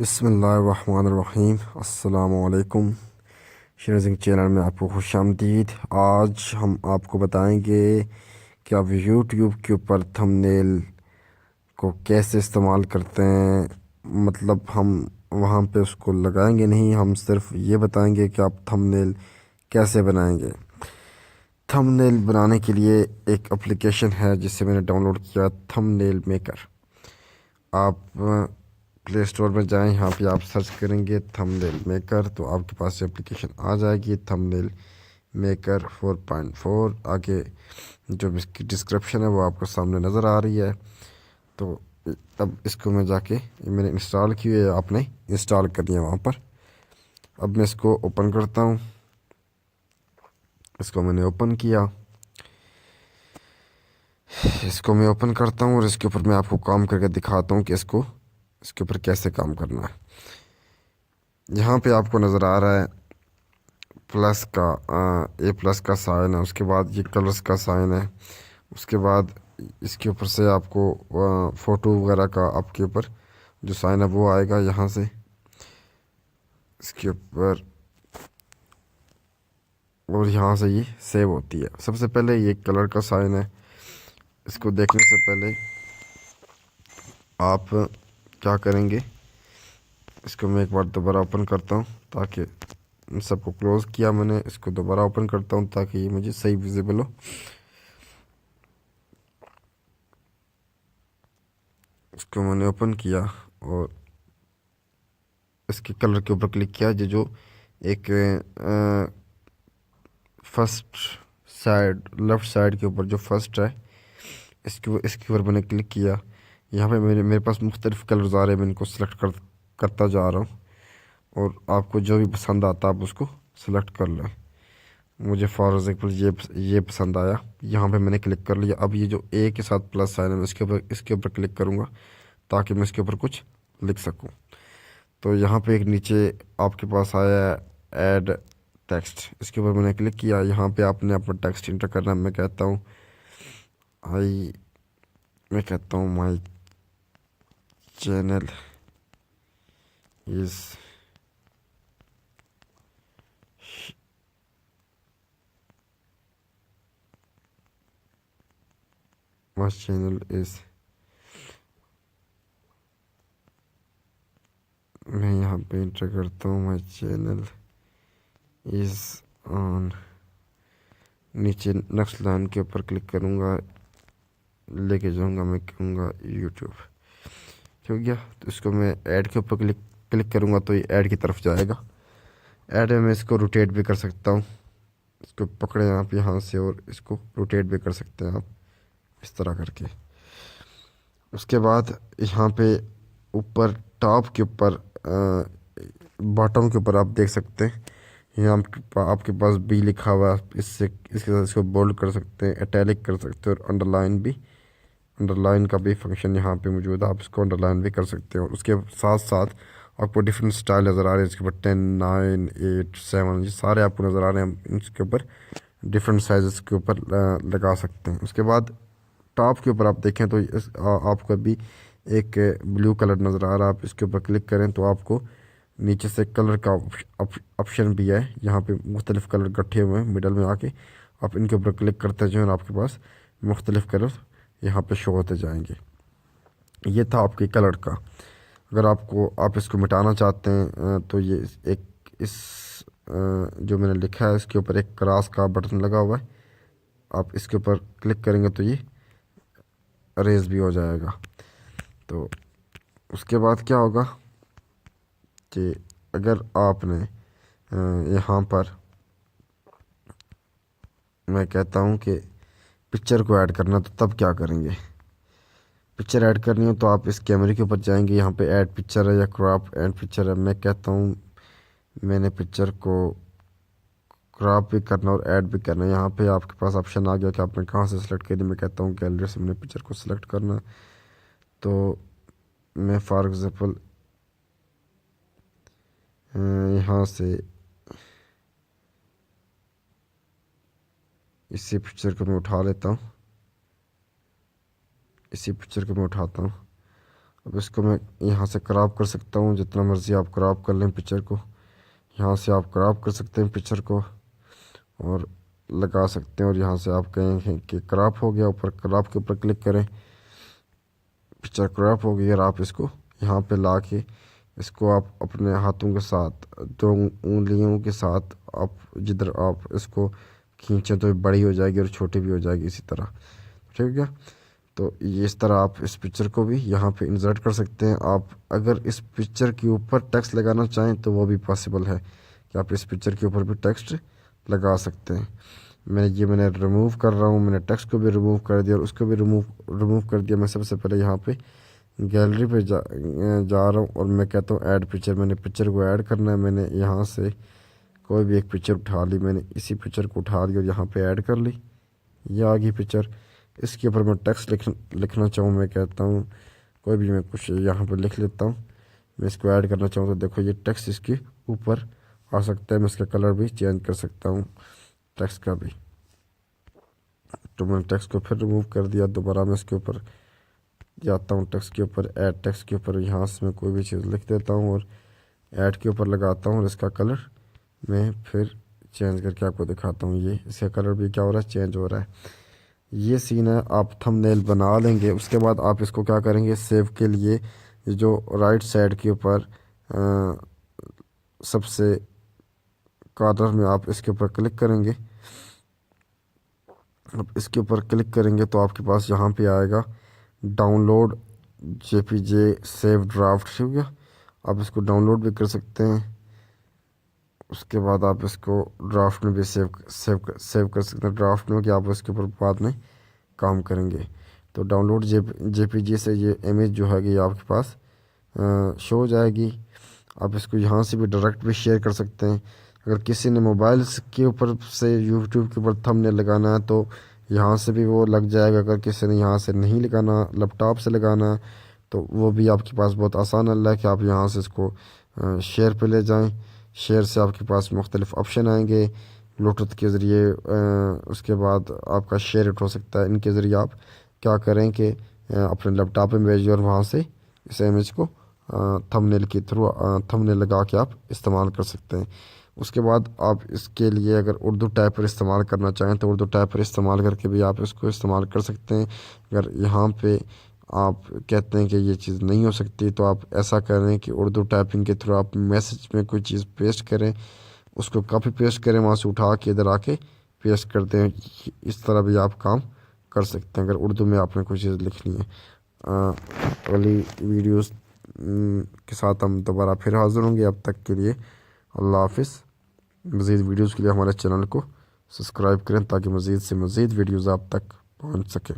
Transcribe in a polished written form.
बिस्मिल्लाहिर्रहमानिर्रहीम अस्सलामुअलैकुम। शेरजिंग चैनल में आपको खुशामदीद। आज हम आपको बताएंगे कि आप यूट्यूब के ऊपर थंबनेल को कैसे इस्तेमाल करते हैं। मतलब हम वहाँ पे उसको लगाएंगे नहीं, हम सिर्फ ये बताएंगे कि आप थंबनेल कैसे बनाएंगे। थंबनेल बनाने के लिए एक एप्लीकेशन है जिसे मैंने डाउनलोड किया, थंबनेल मेकर। आप प्ले स्टोर में जाएं, यहाँ पे आप सर्च करेंगे थंबनेल मेकर तो आपके पास एप्लीकेशन आ जाएगी, थंबनेल मेकर 4.4। आगे जो इसकी डिस्क्रिप्शन है वो आपको सामने नज़र आ रही है। तो अब इसको मैं जाके मैंने इंस्टॉल की है, आपने इंस्टॉल करनी है वहाँ पर। अब मैं इसको ओपन करता हूँ। इसको मैंने ओपन किया, इसको मैं ओपन करता हूँ और इसके ऊपर मैं आपको काम करके दिखाता हूँ कि इसके ऊपर कैसे काम करना है। यहाँ पे आपको नज़र आ रहा है प्लस का ए प्लस का साइन है, उसके बाद ये कलर्स का साइन है, उसके बाद इसके ऊपर से आपको फ़ोटो वगैरह का आपके ऊपर जो साइन है वो आएगा यहाँ से इसके ऊपर, और यहाँ से ये सेव होती है। सबसे पहले ये कलर का साइन है, इसको देखने से पहले आप क्या करेंगे, इसको मैं एक बार दोबारा ओपन करता हूँ ताकि इन सबको क्लोज़ किया मैंने, इसको दोबारा ओपन करता हूँ ताकि ये मुझे सही विजिबल हो। इसको मैंने ओपन किया और इसके कलर के ऊपर क्लिक किया, जो एक फर्स्ट साइड लेफ़्ट साइड के ऊपर जो फर्स्ट है इसके ऊपर मैंने क्लिक किया। यहाँ पे मेरे पास मुख्तलिफ़ कलर्स आ रहे हैं, मैं इनको सेलेक्ट करता जा रहा हूँ और आपको जो भी पसंद आता है आप उसको सेलेक्ट कर लें। मुझे फॉर एग्ज़ाम्पल ये पसंद आया, यहाँ पे मैंने क्लिक कर लिया। अब ये जो ए के साथ प्लस साइन है मैं इसके ऊपर क्लिक करूँगा ताकि मैं इसके ऊपर कुछ लिख सकूँ। तो यहाँ पे एक नीचे आपके पास आया है ऐड टेक्स्ट, इसके ऊपर मैंने क्लिक किया। यहाँ पे आपने अपना टेक्स्ट इंटर करना है। आई मैं कहता हूँ my channel is my channel is, मैं यहाँ पे इंटर करता हूँ माई चैनल इज़ ऑन। नीचे नेक्स्ट लाइन के ऊपर क्लिक करूँगा, लेके जाऊँगा, मैं कहूँगा यूट्यूब। हो गया। तो इसको मैं ऐड के ऊपर क्लिक करूँगा तो ये ऐड की तरफ जाएगा। ऐड में मैं इसको रोटेट भी कर सकता हूँ, इसको पकड़े आप यहाँ से और इसको रोटेट भी कर सकते हैं आप इस तरह करके। उसके बाद यहाँ पे ऊपर टॉप के ऊपर बॉटम के ऊपर आप देख सकते हैं, यहाँ आपके पास बी लिखा हुआ है। इसके साथ इसको बोल्ड कर सकते हैं, इटैलिक कर सकते हैं और अंडरलाइन का भी फंक्शन यहाँ पे मौजूद है, आप इसको अंडरलाइन भी कर सकते हैं। और उसके साथ साथ आपको डिफरेंट स्टाइल नज़र आ रहे हैं, इसके ऊपर 10, 9, 8, 7 ये सारे आपको नज़र आ रहे हैं। इसके ऊपर डिफरेंट साइज़ के ऊपर लगा सकते हैं। उसके बाद टॉप के ऊपर आप देखें तो आपको भी एक ब्लू कलर नज़र आ रहा है, आप इसके ऊपर क्लिक करें तो आपको नीचे से कलर का ऑप्शन भी है। यहाँ पे मुख्तलिफ़ कलर इकट्ठे हुए हैं मिडल में आके, आप इनके ऊपर क्लिक करते जाएं और आपके पास मुख्तलिफ़ कलर यहाँ पे शो होते जाएंगे। ये था आपके कलर का। अगर आप इसको मिटाना चाहते हैं तो ये एक इस जो मैंने लिखा है इसके ऊपर एक क्रॉस का बटन लगा हुआ है, आप इसके ऊपर क्लिक करेंगे तो ये अरेज भी हो जाएगा। तो उसके बाद क्या होगा कि अगर आपने यहाँ पर मैं कहता हूँ कि पिक्चर को ऐड करना तो तब क्या करेंगे। पिक्चर ऐड करनी हो तो आप इस कैमरे के ऊपर जाएंगे, यहाँ पे ऐड पिक्चर है या क्रॉप एंड पिक्चर है। मैं कहता हूँ मैंने पिक्चर को क्रॉप भी करना और ऐड भी करना है। यहाँ पे आपके पास ऑप्शन आ गया कि आपने कहाँ से सिलेक्ट करनी। मैं कहता हूँ गैलरी से मैंने पिक्चर को सिलेक्ट करना है, तो मैं फॉर एग्ज़ाम्पल यहाँ से इसी पिक्चर को मैं उठा लेता हूँ, इसी पिक्चर को मैं उठाता हूँ। अब इसको मैं यहाँ से क्रॉप कर सकता हूँ, जितना मर्ज़ी आप क्रॉप कर लें पिक्चर को। यहाँ से आप क्रॉप कर सकते हैं पिक्चर को और लगा सकते हैं, और यहाँ से आप कहें कि क्रॉप हो गया, ऊपर क्रॉप के ऊपर क्लिक करें, पिक्चर क्रॉप हो गई। और आप इसको यहाँ पे ला के इसको आप अपने हाथों के साथ, दो उंगलियों के साथ आप जिधर आप इसको खींचें तो बड़ी हो जाएगी और छोटी भी हो जाएगी इसी तरह। ठीक है, तो ये इस तरह आप इस पिक्चर को भी यहाँ पे इंसर्ट कर सकते हैं। आप अगर इस पिक्चर के ऊपर टेक्स्ट लगाना चाहें तो वो भी पॉसिबल है कि आप इस पिक्चर के ऊपर भी टेक्स्ट लगा सकते हैं। मैंने रिमूव कर रहा हूँ, मैंने टेक्स्ट को भी रिमूव कर दिया और उसको भी रिमूव कर दिया। मैं सबसे पहले यहाँ पे गैलरी पे जा रहा हूँ और मैं कहता हूँ ऐड पिक्चर। मैंने पिक्चर को ऐड करना है। मैंने यहाँ से कोई भी एक पिक्चर उठा ली, मैंने इसी पिक्चर को उठा ली और यहाँ पे ऐड कर ली। ये आ गई पिक्चर। इसके ऊपर मैं टेक्स्ट लिखना चाहूँ, मैं कहता हूँ कोई भी मैं कुछ यहाँ पर लिख लेता हूँ। मैं इसको ऐड करना चाहूँ तो देखो ये टेक्स्ट इसके ऊपर आ सकता है। मैं इसका कलर भी चेंज कर सकता हूँ टेक्स्ट का भी। तो मैंने टेक्स्ट को फिर रिमूव कर दिया। दोबारा मैं इसके ऊपर जाता हूँ, टेक्स्ट के ऊपर, ऐड टेक्स्ट के ऊपर, यहाँ से मैं कोई भी चीज़ लिख देता हूँ और ऐड के ऊपर लगाता हूँ और इसका कलर मैं फिर चेंज करके आपको दिखाता हूँ। ये इसका कलर भी क्या हो रहा है, चेंज हो रहा है। ये सीन है। आप थंबनेल बना लेंगे, उसके बाद आप इसको क्या करेंगे, सेव के लिए जो राइट साइड के ऊपर सबसे कॉर्नर में आप इसके ऊपर क्लिक करेंगे। अब इसके ऊपर क्लिक करेंगे तो आपके पास यहाँ पे आएगा डाउनलोड जेपीजे सेव ड्राफ्ट। ठीक है, आप इसको डाउनलोड भी कर सकते हैं। उसके बाद आप इसको ड्राफ्ट में भी सेव कर सकते हैं, ड्राफ्ट में, कि आप इसके ऊपर बाद में काम करेंगे। तो डाउनलोड जेपीजी से ये इमेज जो है ये आपके पास शो हो जाएगी। आप इसको यहाँ से भी डायरेक्ट भी शेयर कर सकते हैं। अगर किसी ने मोबाइल के ऊपर से यूट्यूब के ऊपर थंबनेल लगाना है तो यहाँ से भी वो लग जाएगा। अगर किसी ने यहाँ से नहीं लगाना, लैपटॉप से लगाना है, तो वो भी आपके पास बहुत आसान है कि आप यहाँ से इसको शेयर पे ले जाएं। शेयर से आपके पास मुख्तलिफ ऑप्शन आएंगे ब्लूटूथ के ज़रिए। उसके बाद आपका शेयर इट हो सकता है। इनके ज़रिए आप क्या करें कि अपने लैपटॉप में भेजिए और वहाँ से इस इमेज को थंबनेल के थ्रू थंबनेल लगा के आप इस्तेमाल कर सकते हैं। उसके बाद आप इसके लिए अगर उर्दू टाइपर इस्तेमाल करना चाहें तो उर्दू टाइपर इस्तेमाल करके भी आप इसको इस्तेमाल कर सकते हैं। अगर यहाँ पे आप कहते हैं कि ये चीज़ नहीं हो सकती तो आप ऐसा करें कि उर्दू टाइपिंग के थ्रू आप मैसेज में कोई चीज़ पेस्ट करें, उसको कॉपी पेस्ट करें, वहाँ से उठा के इधर आके पेस्ट कर दें। इस तरह भी आप काम कर सकते हैं अगर उर्दू में आपने कोई चीज़ लिखनी है। अगली वीडियोस के साथ हम दोबारा फिर हाज़िर होंगे। अब तक के लिए अल्लाह हाफिज़। मज़ीद वीडियोस के लिए हमारे चैनल को सब्सक्राइब करें ताकि मज़ीद से मज़ीद वीडियोस आप तक पहुंच सकें।